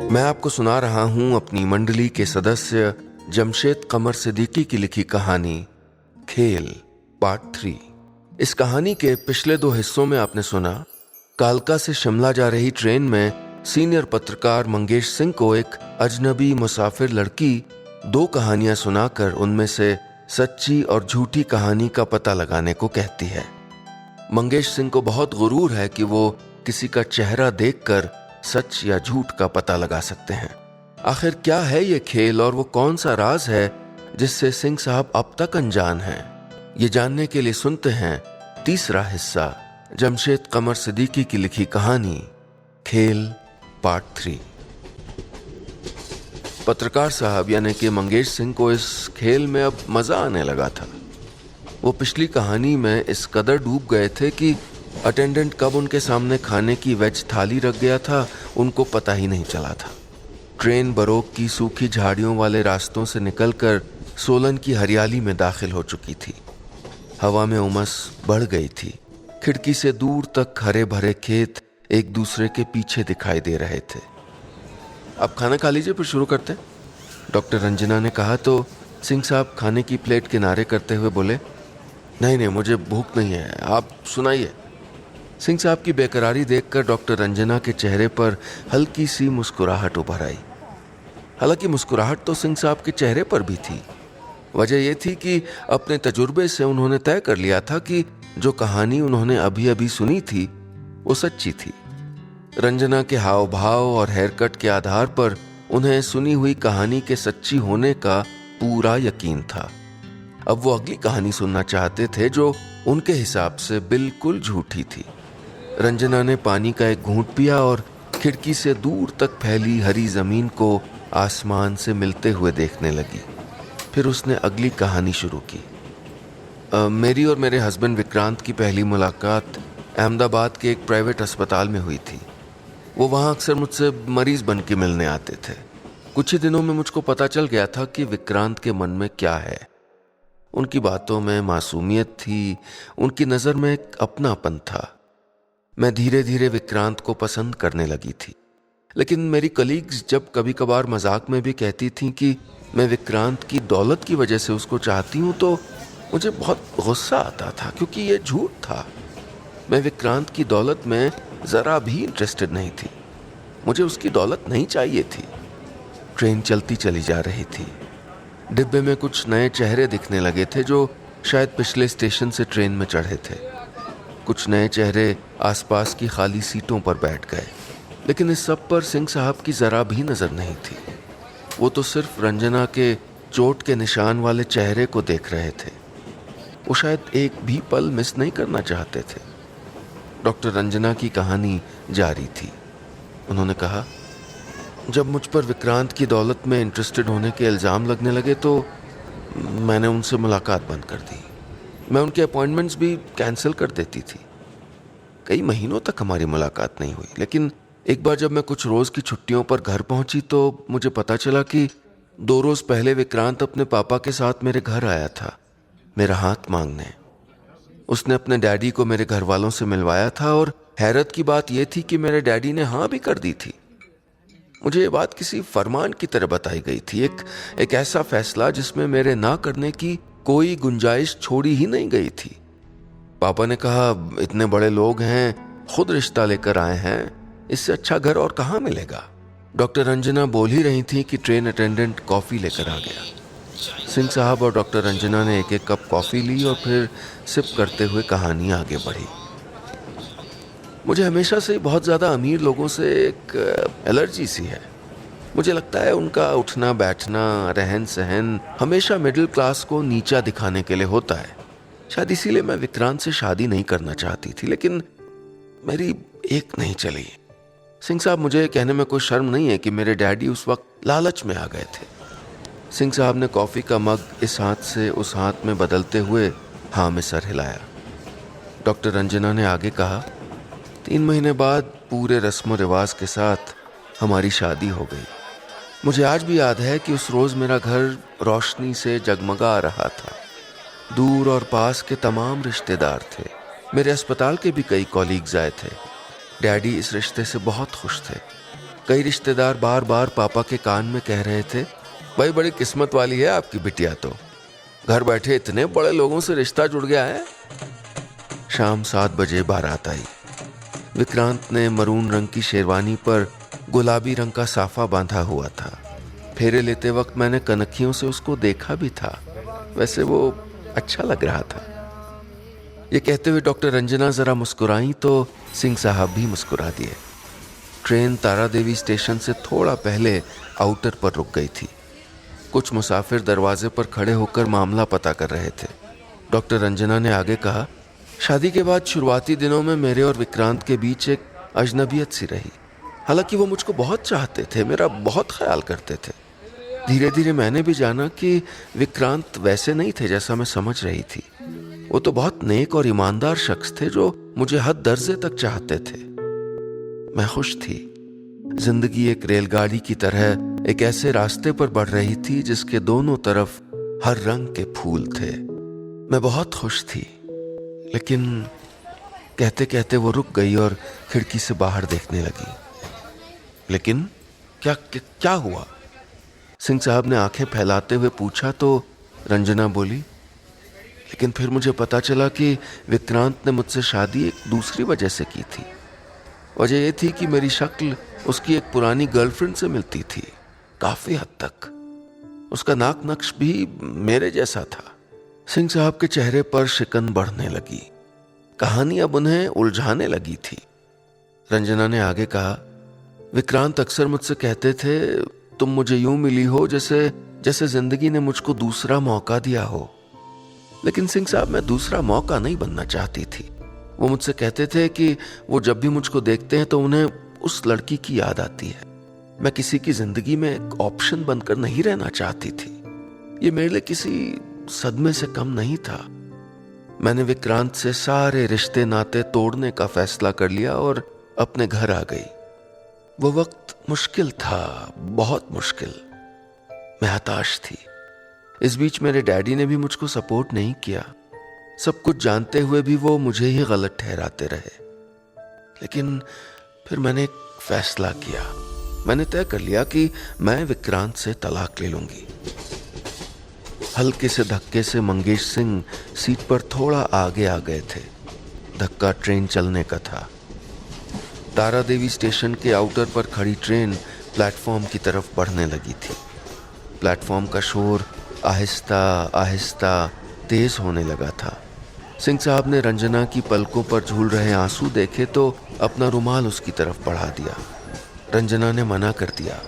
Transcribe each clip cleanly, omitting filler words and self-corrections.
मैं आपको सुना रहा हूं अपनी मंडली के सदस्य जमशेद कमर सिद्दीकी की लिखी कहानी खेल पार्ट 3। इस कहानी के पिछले 2 हिस्सों में आपने सुना कालका से शिमला जा रही ट्रेन में सीनियर पत्रकार मंगेश सिंह को एक अजनबी मुसाफिर लड़की 2 कहानियां सुनाकर उनमें से सच्ची और झूठी कहानी का पता लगाने को कहती है। मंगेश सिंह को बहुत गुरूर है कि वो किसी का चेहरा देखकर सच या झूठ का पता लगा सकते हैं। आखिर क्या है ये खेल और वो कौन सा राज है जिससे सिंह साहब अब तक अनजान हैं? ये जानने के लिए सुनते हैं तीसरा हिस्सा जमशेद कमर सिद्दीकी की लिखी कहानी खेल पार्ट 3। पत्रकार साहब यानी कि मंगेश सिंह को इस खेल में अब मजा आने लगा था। वो पिछली कहानी में इस कदर डूब गए थे कि अटेंडेंट कब उनके सामने खाने की वेज थाली रख गया था उनको पता ही नहीं चला था। ट्रेन बरोक की सूखी झाड़ियों वाले रास्तों से निकलकर सोलन की हरियाली में दाखिल हो चुकी थी। हवा में उमस बढ़ गई थी। खिड़की से दूर तक हरे भरे खेत एक दूसरे के पीछे दिखाई दे रहे थे। अब खाना खा लीजिए, फिर शुरू करते हैं, डॉक्टर रंजना ने कहा तो सिंह साहब खाने की प्लेट किनारे करते हुए बोले, नहीं मुझे भूख नहीं है, आप सुनाइए। सिंह साहब की बेकरारी देखकर डॉक्टर रंजना के चेहरे पर हल्की सी मुस्कुराहट उभर आई। हालांकि मुस्कुराहट तो सिंह साहब के चेहरे पर भी थी। वजह यह थी कि अपने तजुर्बे से उन्होंने तय कर लिया था कि जो कहानी उन्होंने अभी अभी सुनी थी वो सच्ची थी। रंजना के हाव भाव और हेयरकट के आधार पर उन्हें सुनी हुई कहानी के सच्ची होने का पूरा यकीन था। अब वो अगली कहानी सुनना चाहते थे जो उनके हिसाब से बिल्कुल झूठी थी। रंजना ने पानी का एक घूंट पिया और खिड़की से दूर तक फैली हरी जमीन को आसमान से मिलते हुए देखने लगी। फिर उसने अगली कहानी शुरू की। मेरी और मेरे हस्बैंड विक्रांत की पहली मुलाकात अहमदाबाद के एक प्राइवेट अस्पताल में हुई थी। वो वहाँ अक्सर मुझसे मरीज बन के मिलने आते थे। कुछ ही दिनों में मुझको पता चल गया था कि विक्रांत के मन में क्या है। उनकी बातों में मासूमियत थी, उनकी नज़र में एक अपनापन था। मैं धीरे धीरे विक्रांत को पसंद करने लगी थी। लेकिन मेरी कलीग्स जब कभी कभार मजाक में भी कहती थीं कि मैं विक्रांत की दौलत की वजह से उसको चाहती हूँ तो मुझे बहुत गुस्सा आता था, क्योंकि ये झूठ था। मैं विक्रांत की दौलत में ज़रा भी इंटरेस्टेड नहीं थी। मुझे उसकी दौलत नहीं चाहिए थी। ट्रेन चलती चली जा रही थी। डिब्बे में कुछ नए चेहरे दिखने लगे थे जो शायद पिछले स्टेशन से ट्रेन में चढ़े थे। कुछ नए चेहरे आसपास की खाली सीटों पर बैठ गए, लेकिन इस सब पर सिंह साहब की ज़रा भी नज़र नहीं थी। वो तो सिर्फ रंजना के चोट के निशान वाले चेहरे को देख रहे थे। वो शायद एक भी पल मिस नहीं करना चाहते थे। डॉक्टर रंजना की कहानी जारी थी। उन्होंने कहा, जब मुझ पर विक्रांत की दौलत में इंटरेस्टेड होने के इल्ज़ाम लगने लगे तो मैंने उनसे मुलाकात बंद कर दी। मैं उनके अपॉइंटमेंट्स भी कैंसिल कर देती थी। कई महीनों तक हमारी मुलाकात नहीं हुई, लेकिन एक बार जब मैं कुछ रोज़ की छुट्टियों पर घर पहुंची तो मुझे पता चला कि 2 रोज़ पहले विक्रांत अपने पापा के साथ मेरे घर आया था, मेरा हाथ मांगने। उसने अपने डैडी को मेरे घर वालों से मिलवाया था और हैरत की बात यह थी कि मेरे डैडी ने हाँ भी कर दी थी। मुझे ये बात किसी फरमान की तरह बताई गई थी, एक ऐसा फैसला जिसमें मेरे ना करने की कोई गुंजाइश छोड़ी ही नहीं गई थी। पापा ने कहा, इतने बड़े लोग हैं, खुद रिश्ता लेकर आए हैं, इससे अच्छा घर और कहाँ मिलेगा। डॉक्टर रंजना बोल ही रही थी कि ट्रेन अटेंडेंट कॉफ़ी लेकर आ गया। सिंह साहब और डॉक्टर रंजना ने एक कप कॉफ़ी ली और फिर सिप करते हुए कहानी आगे बढ़ी। मुझे हमेशा से बहुत ज़्यादा अमीर लोगों से एक एलर्जी सी है। मुझे लगता है उनका उठना बैठना रहन सहन हमेशा मिडिल क्लास को नीचा दिखाने के लिए होता है। शायद इसीलिए मैं विक्रांत से शादी नहीं करना चाहती थी, लेकिन मेरी एक नहीं चली। सिंह साहब, मुझे कहने में कोई शर्म नहीं है कि मेरे डैडी उस वक्त लालच में आ गए थे। सिंह साहब ने कॉफ़ी का मग इस हाथ से उस हाथ में बदलते हुए हाँ में सर हिलाया। डॉक्टर रंजना ने आगे कहा, 3 महीने बाद पूरे रस्म रिवाज के साथ हमारी शादी हो गई। मुझे आज भी याद है कि उस रोज़ मेरा घर रोशनी से जगमगा रहा था। दूर और पास के तमाम रिश्तेदार थे। मेरे अस्पताल के भी कई कॉलीग्स आए थे। डैडी इस रिश्ते से बहुत खुश थे। कई रिश्तेदार बार बार पापा के कान में कह रहे थे, भाई बड़ी किस्मत वाली है आपकी बिटिया, तो घर बैठे इतने बड़े लोगों से रिश्ता जुड़ गया है। शाम 7 बजे बारात आई। विक्रांत ने मरून रंग की शेरवानी पर गुलाबी रंग का साफा बांधा हुआ था। फेरे लेते वक्त मैंने कनखियों से उसको देखा भी था। वैसे वो अच्छा लग रहा था। ये कहते हुए डॉक्टर रंजना जरा मुस्कुराई तो सिंह साहब भी मुस्कुरा दिए। ट्रेन तारा देवी स्टेशन से थोड़ा पहले आउटर पर रुक गई थी। कुछ मुसाफिर दरवाजे पर खड़े होकर मामला पता कर रहे थे। डॉक्टर रंजना ने आगे कहा, शादी के बाद शुरुआती दिनों में मेरे और विक्रांत के बीच एक अजनबियत सी रही। हालांकि वो मुझको बहुत चाहते थे, मेरा बहुत ख्याल करते थे। धीरे धीरे मैंने भी जाना कि विक्रांत वैसे नहीं थे जैसा मैं समझ रही थी। वो तो बहुत नेक और ईमानदार शख्स थे जो मुझे हद दर्जे तक चाहते थे। मैं खुश थी। जिंदगी एक रेलगाड़ी की तरह एक ऐसे रास्ते पर बढ़ रही थी जिसके दोनों तरफ हर रंग के फूल थे। मैं बहुत खुश थी। लेकिन कहते कहते वो रुक गई और खिड़की से बाहर देखने लगी। लेकिन क्या हुआ? सिंह साहब ने आंखें फैलाते हुए पूछा तो रंजना बोली, लेकिन फिर मुझे पता चला कि विक्रांत ने मुझसे शादी एक दूसरी वजह से की थी। वजह यह थी कि मेरी शक्ल उसकी एक पुरानी गर्लफ्रेंड से मिलती थी, काफी हद तक। उसका नाक नक्श भी मेरे जैसा था। सिंह साहब के चेहरे पर शिकन बढ़ने लगी। कहानी अब उन्हें उलझाने लगी थी। रंजना ने आगे कहा, विक्रांत अक्सर मुझसे कहते थे, तुम मुझे यूं मिली हो जैसे जिंदगी ने मुझको दूसरा मौका दिया हो। लेकिन सिंह साहब, मैं दूसरा मौका नहीं बनना चाहती थी। वो मुझसे कहते थे कि वो जब भी मुझको देखते हैं तो उन्हें उस लड़की की याद आती है। मैं किसी की जिंदगी में एक ऑप्शन बनकर नहीं रहना चाहती थी। ये मेरे लिए किसी सदमे से कम नहीं था। मैंने विक्रांत से सारे रिश्ते नाते तोड़ने का फैसला कर लिया और अपने घर आ गई। वो वक्त मुश्किल था, बहुत मुश्किल। मैं हताश थी। इस बीच मेरे डैडी ने भी मुझको सपोर्ट नहीं किया। सब कुछ जानते हुए भी वो मुझे ही गलत ठहराते रहे। लेकिन फिर मैंने एक फैसला किया। मैंने तय कर लिया कि मैं विक्रांत से तलाक ले लूंगी। हल्के से धक्के से मंगेश सिंह सीट पर थोड़ा आगे आ गए थे। धक्का ट्रेन चलने का था। तारा देवी स्टेशन के आउटर पर खड़ी ट्रेन प्लेटफॉर्म की तरफ बढ़ने लगी थी। प्लेटफॉर्म का शोर आहिस्ता आहिस्ता तेज होने लगा था। सिंह साहब ने रंजना की पलकों पर झूल रहे आंसू देखे तो अपना रुमाल उसकी तरफ बढ़ा दिया। रंजना ने मना कर दिया।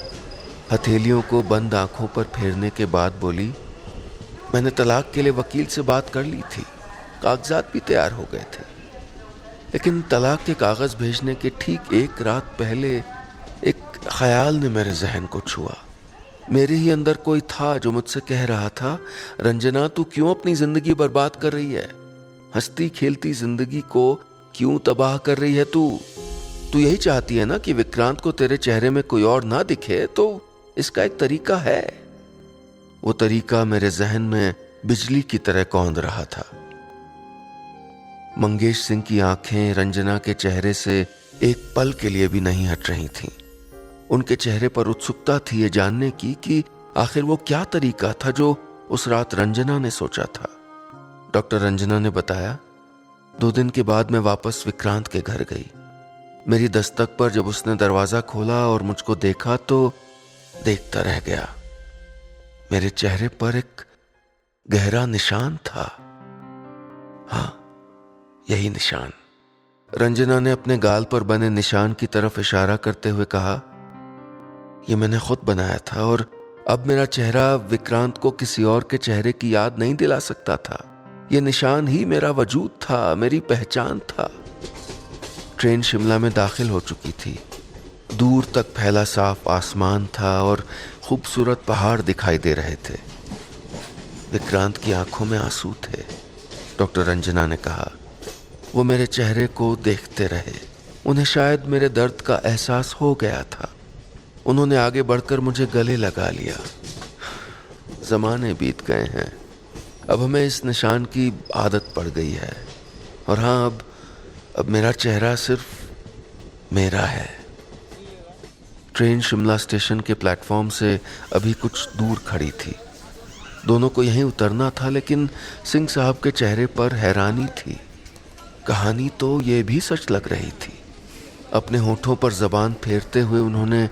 हथेलियों को बंद आंखों पर फेरने के बाद बोली, मैंने तलाक के लिए वकील से बात कर ली थी, कागजात भी तैयार हो गए थे। लेकिन तलाक के कागज भेजने के ठीक एक रात पहले एक ख्याल ने मेरे जहन को छुआ। मेरे ही अंदर कोई था जो मुझसे कह रहा था, रंजना तू क्यों अपनी जिंदगी बर्बाद कर रही है? हंसती खेलती जिंदगी को क्यों तबाह कर रही है तू? यही चाहती है ना कि विक्रांत को तेरे चेहरे में कोई और ना दिखे, तो इसका एक तरीका है। वो तरीका मेरे जहन में बिजली की तरह कौंध रहा था। मंगेश सिंह की आंखें रंजना के चेहरे से एक पल के लिए भी नहीं हट रही थीं। उनके चेहरे पर उत्सुकता थी ये जानने की कि आखिर वो क्या तरीका था जो उस रात रंजना ने सोचा था। डॉक्टर रंजना ने बताया, 2 दिन के बाद मैं वापस विक्रांत के घर गई। मेरी दस्तक पर जब उसने दरवाजा खोला और मुझको देखा तो देखता रह गया। मेरे चेहरे पर एक गहरा निशान था। हाँ, यही निशान। रंजना ने अपने गाल पर बने निशान की तरफ इशारा करते हुए कहा, यह मैंने खुद बनाया था और अब मेरा चेहरा विक्रांत को किसी और के चेहरे की याद नहीं दिला सकता था। यह निशान ही मेरा वजूद था, मेरी पहचान था। ट्रेन शिमला में दाखिल हो चुकी थी। दूर तक फैला साफ आसमान था और खूबसूरत पहाड़ दिखाई दे रहे थे। विक्रांत की आंखों में आंसू थे। डॉक्टर रंजना ने कहा, वो मेरे चेहरे को देखते रहे। उन्हें शायद मेरे दर्द का एहसास हो गया था। उन्होंने आगे बढ़कर मुझे गले लगा लिया। जमाने बीत गए हैं, अब हमें इस निशान की आदत पड़ गई है। और हाँ, अब मेरा चेहरा सिर्फ मेरा है। ट्रेन शिमला स्टेशन के प्लेटफॉर्म से अभी कुछ दूर खड़ी थी। दोनों को यहीं उतरना था, लेकिन सिंह साहब के चेहरे पर हैरानी थी। कहानी तो ये भी सच लग रही थी। अपने होठों पर जबान फेरते हुए उन्होंने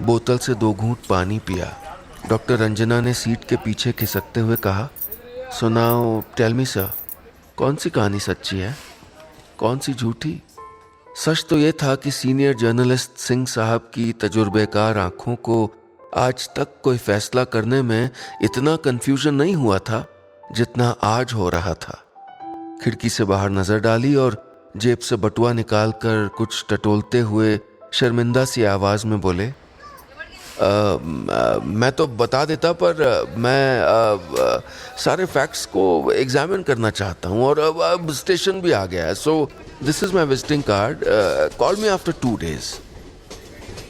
बोतल से 2 घूंट पानी पिया। डॉक्टर रंजना ने सीट के पीछे खिसकते हुए कहा, सुनाओ, टेल मी सर, कौन सी कहानी सच्ची है, कौन सी झूठी? सच तो ये था कि सीनियर जर्नलिस्ट सिंह साहब की तजुर्बेकार आंखों को आज तक कोई फैसला करने में इतना कंफ्यूजन नहीं हुआ था जितना आज हो रहा था। खिड़की से बाहर नजर डाली और जेब से बटुआ निकालकर कुछ टटोलते हुए शर्मिंदा सी आवाज में बोले, मैं तो बता देता, पर मैं सारे फैक्ट्स को एग्जामिन करना चाहता हूँ और अब स्टेशन भी आ गया है, so this is my visiting card, call me after 2 days।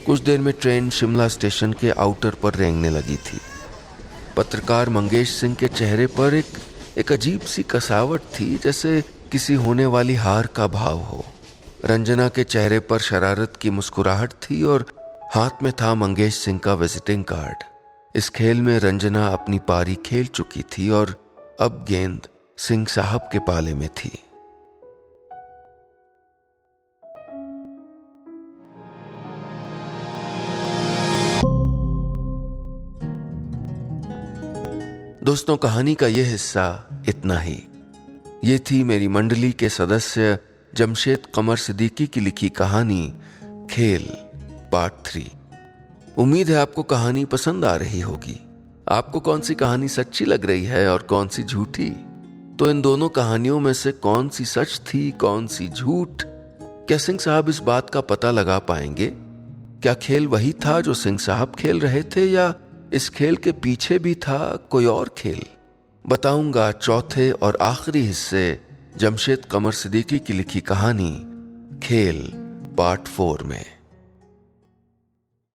कुछ देर में ट्रेन शिमला स्टेशन के आउटर पर रेंगने लगी थी। पत्रकार मंगेश सिंह के चेहरे पर एक अजीब सी कसावट थी, जैसे किसी होने वाली हार का भाव हो। रंजना के चेहरे पर शरारत की मुस्कुराहट थी और हाथ में था मंगेश सिंह का विजिटिंग कार्ड। इस खेल में रंजना अपनी पारी खेल चुकी थी और अब गेंद सिंह साहब के पाले में थी। दोस्तों, कहानी का यह हिस्सा इतना ही। ये थी मेरी मंडली के सदस्य जमशेद कमर सिद्दीकी की लिखी कहानी खेल पार्ट 3। उम्मीद है आपको कहानी पसंद आ रही होगी। आपको कौन सी कहानी सच्ची लग रही है और कौन सी झूठी? तो इन दोनों कहानियों में से कौन सी सच थी, कौन सी झूठ? क्या सिंह साहब इस बात का पता लगा पाएंगे? क्या खेल वही था जो सिंह साहब खेल रहे थे, या इस खेल के पीछे भी था कोई और खेल? बताऊंगा चौथे और आखिरी हिस्से जमशेद कमर सिद्दीकी की लिखी कहानी खेल पार्ट 4 में।